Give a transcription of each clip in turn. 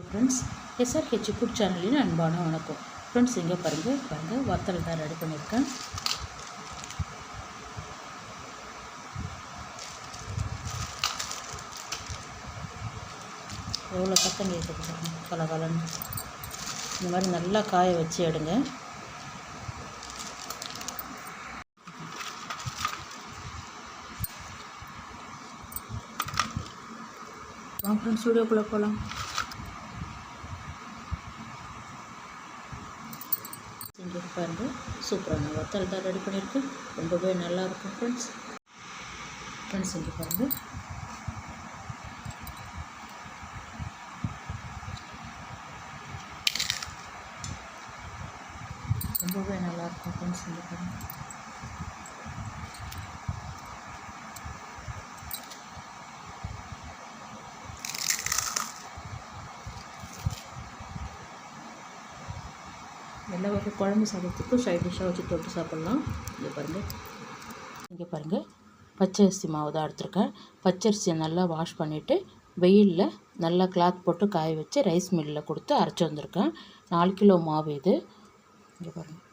Friends, SRH food சேனலின் அன்பான வணக்கம். ஃப்ரெண்ட்ஸ், இங்கே பாருங்கள் வத்தல் தான் ரெடி பண்ணியிருக்கேன். எவ்வளோ சத்தம் கேட்குது பாருங்கள், கலகலன்னு. இந்த மாதிரி நல்லா காய வச்சு எடுங்க. வாங்க ஃப்ரெண்ட்ஸ், வீடியோக்குள்ளே போகலாம். இங்கே பாருங்கள், சூப்பரான வத்தல் தான் ரெடி பண்ணியிருக்கேன். ரொம்பவே நல்லாயிருக்கும் ஃப்ரெண்ட்ஸ். இங்கே பாருங்கள், ரொம்பவே நல்லாயிருக்கும் ஃப்ரெண்ட்ஸ். இங்கே பாருங்கள், எல்லா வகை குழம்பு சாதத்துக்கும் சைட் டிஷ்ஷாக வச்சு தொட்டு சாப்பிட்லாம். இங்கே பாருங்கள் பச்சரிசி மாவு தான் எடுத்துருக்கேன். பச்சரிசியை நல்லா வாஷ் பண்ணிவிட்டு வெயிலில் நல்லா கிளாத் போட்டு காய வச்சு ரைஸ் மில்லில் கொடுத்து அரைச்சி வந்திருக்கேன். 4 கிலோ மாவு இது. இங்கே பாருங்கள்,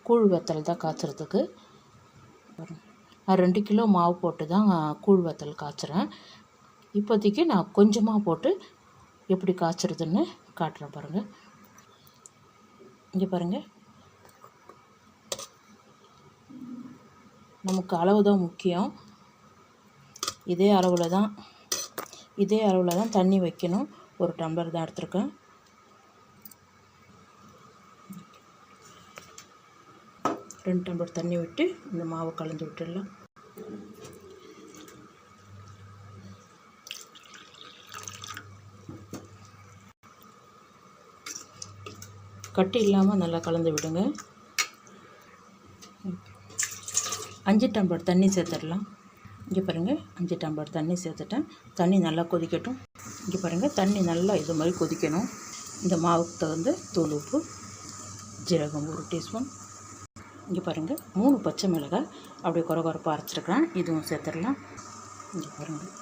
கூழ் வத்தல் தான் காய்ச்சறதுக்கு. நான் 2 கிலோ மாவு போட்டு தான் கூழ் வத்தல் காய்ச்சுறேன். இப்போதைக்கு நான் கொஞ்சமாக போட்டு எப்படி காய்ச்சறதுன்னு காட்டுறேன் பாருங்கள். இங்கே பாருங்கள், நமக்கு அளவு தான் முக்கியம். இதே அளவில் தான் தண்ணி வைக்கணும். 1 டம்ளர் தான் எடுத்துருக்கேன். 2 டம்ளர் தண்ணி விட்டு இந்த மாவை கலந்து விட்டுடலாம். கட்டி இல்லாமல் நல்லா கலந்து விடுங்க. 5 டம்ளர் தண்ணி சேர்த்துடலாம். இங்கே பாருங்கள், 5 டம்ளர் தண்ணி சேர்த்துட்டேன். தண்ணி நல்லா கொதிக்கட்டும். இங்கே பாருங்கள், தண்ணி நல்லா இது மாதிரி கொதிக்கணும். இந்த மாவுக்கு தகுந்த தூள் உப்பு, ஜீரகம் 1 டீஸ்பூன். இங்கே பாருங்கள், 3 பச்சை மிளகாய் அப்படியே கொரகொரப்பாக அரைச்சிருக்கிறேன். இதுவும் சேர்த்துடலாம். இங்கே பாருங்கள்,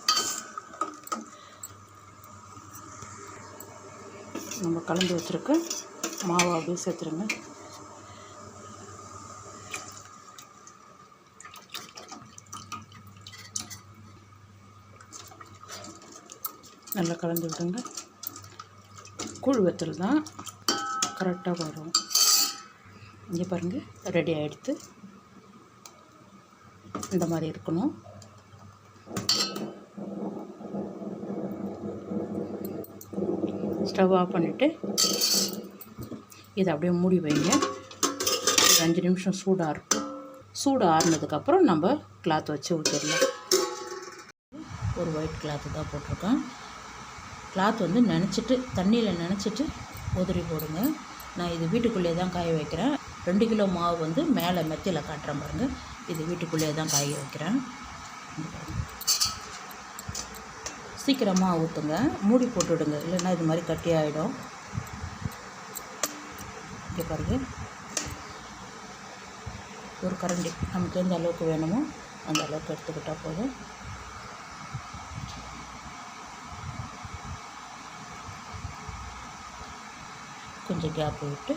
நம்ம கலந்து வச்சுருக்க மாவு அப்படியே சேர்த்துருங்க. நல்லா கலந்து விடுங்க. கூழ் வத்தல் தான் கரெக்டாக வரும். இங்கே பாருங்கள், ரெடி ஆகிடுத்து. இந்த மாதிரி இருக்கணும். ஸ்டவ் ஆஃப் பண்ணிவிட்டு இதை அப்படியே மூடி வைங்க. ஒரு 5 நிமிஷம் சூடு ஆறுனதுக்கப்புறம் நம்ம கிளாத் வச்சு ஊற்றிடலாம். ஒரு ஒயிட் கிளாத்து தான் போட்டிருக்கேன். கிளாத் வந்து தண்ணியில் நனைச்சிட்டு உதிரி போடுங்க. நான் இது வீட்டுக்குள்ளே தான் காய வைக்கிறேன். 2 கிலோ மாவு வந்து மேலே மெத்தையில் காட்டுறேன் பாருங்கள். இது வீட்டுக்குள்ளே தான் காய வைக்கிறேன். சீக்கிரமாக ஊற்றுங்க, மூடி போட்டுவிடுங்க, இல்லைன்னா இது மாதிரி கட்டி ஆகிடும். இங்கே பாருங்கள், ஒரு கரண்டி நமக்கு எந்த அளவுக்கு வேணுமோ அந்த அளவுக்கு எடுத்துக்கிட்டால் போதும். கொஞ்சம் கேப் விட்டு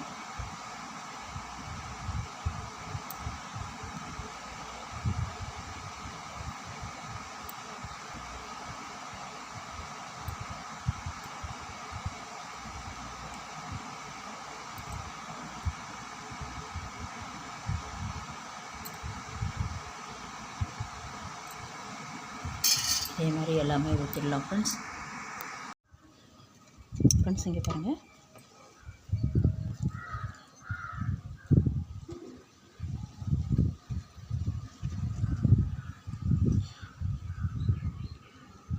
இதே மாதிரி எல்லாமே ஊற்றிடலாம் ஃப்ரெண்ட்ஸ். இங்கே பாருங்கள்,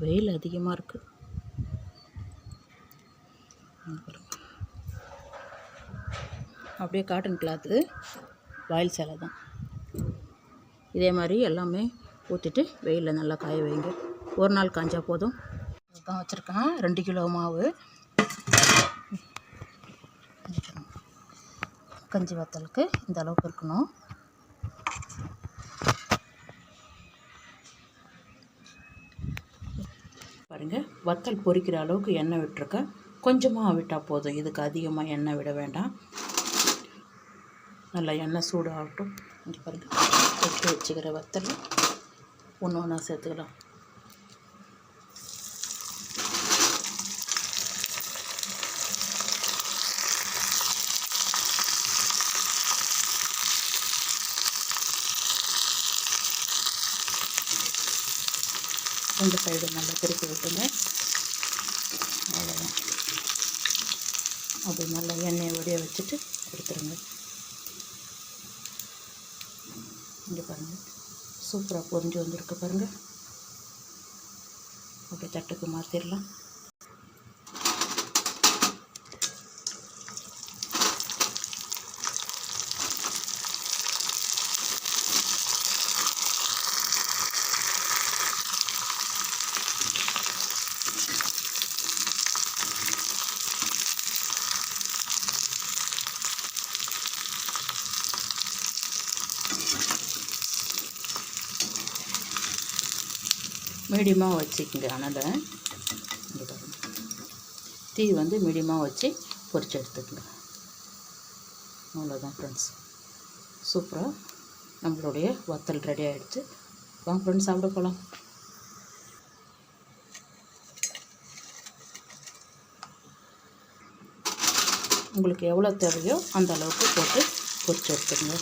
வெயில் அதிகமாக இருக்குது. அப்படியே காட்டன் கிளாத்து வாயில் சேலை தான். இதே மாதிரி எல்லாமே ஊற்றிட்டு வெயிலில் நல்லா காய வைங்க. ஒரு நாள் காஞ்சா போதும். இதுதான் வச்சுருக்கேன், 2 கிலோ மாவு. கஞ்சி வத்தலுக்கு இந்த அளவுக்கு இருக்கணும். பாருங்கள், வத்தல் பொரிக்கிற அளவுக்கு எண்ணெய் விட்டுருக்கேன். கொஞ்சமாக விட்டால் போதும், இதுக்கு அதிகமாக எண்ணெய் விட வேண்டாம். நல்லா எண்ணெய் சூடு ஆகட்டும். இங்கே பாருங்கள், எடுத்து வச்சுக்கிற வத்தல் ஒன்று ஒன்றா சேர்த்துக்கலாம். ரெண்டு சைடு நல்லா திருப்பி விட்டுங்க. அவ்வளோதான். அப்படி நல்லா எண்ணெயை வடிய வச்சுட்டு எடுத்துருங்க. இங்கே பாருங்கள், சூப்பராக பொரிஞ்சு வந்திருக்கு பாருங்கள். அப்படியே தட்டுக்கு மாற்றிடலாம். மீடியமாக வச்சுக்கோங்க. அதனால் இங்கே பாருங்கள், தீ வந்து மீடியமாக வச்சு பொரிச்சு எடுத்துக்கங்க. அவ்வளோதான் ஃப்ரெண்ட்ஸ், சூப்பராக நம்மளுடைய வத்தல் ரெடி ஆகிடுச்சு. வாங்க ஃப்ரெண்ட்ஸ், சாப்பிட போகலாம். உங்களுக்கு எவ்வளோ தேவையோ அந்த அளவுக்கு போட்டு பொரிச்சு எடுத்துக்கங்க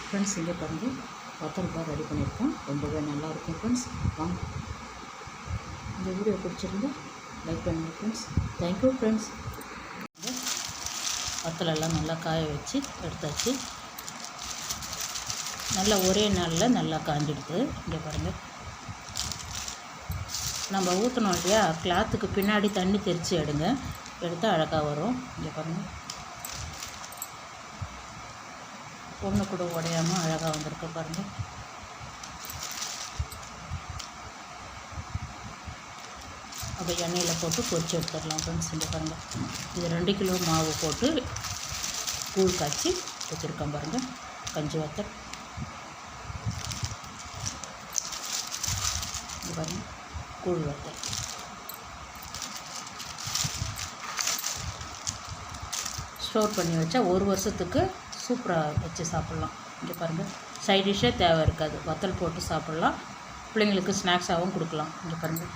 ஃப்ரெண்ட்ஸ். இங்கே பாருங்கள், வத்தல் பார் ரெடி பண்ணியிருக்கோம். ரொம்பவே நல்லாயிருக்கும் ஃப்ரெண்ட்ஸ். வாங்க, இந்த வீடியோ பிடிச்சிருந்தா லைக் பண்ணுங்கள் ஃப்ரெண்ட்ஸ். Thank you friends. வத்தலெல்லாம் நல்லா காய வச்சு எடுத்தாச்சு. நல்லா ஒரே நாளில் நல்லா காஞ்சிடுது. இங்கே பாருங்கள், நம்ம ஊற்றணும் இல்லையா, கிளாத்துக்கு பின்னாடி தண்ணி தெரித்து எடுங்க, எடுத்தால் அழகாக வரும். இங்கே பாருங்கள், ஒன்று கூட உடையாமல் அழகாக வந்திருக்கு பாருங்கள். அப்போ எண்ணெயில் போட்டு பொரிச்சு எடுத்துடலாம் ஃப்ரெண்ட்ஸ். இங்கே பாருங்கள், இது 2 கிலோ மாவு போட்டு கூழ் காய்ச்சி வச்சுருக்கேன் பாருங்கள். கஞ்சி வத்தல் இங்கே பாருங்கள், கூழ் வத்தல். ஸ்டோர் பண்ணி வச்சா 1 வருஷத்துக்கு சூப்பராக வச்சு சாப்பிட்லாம். இங்கே பாருங்கள், சைட் டிஷ்ஷே தேவை இருக்காது. வத்தல் போட்டு சாப்பிட்லாம், பிள்ளைங்களுக்கு ஸ்நாக்ஸாகவும் கொடுக்கலாம். இங்கே பாருங்கள்.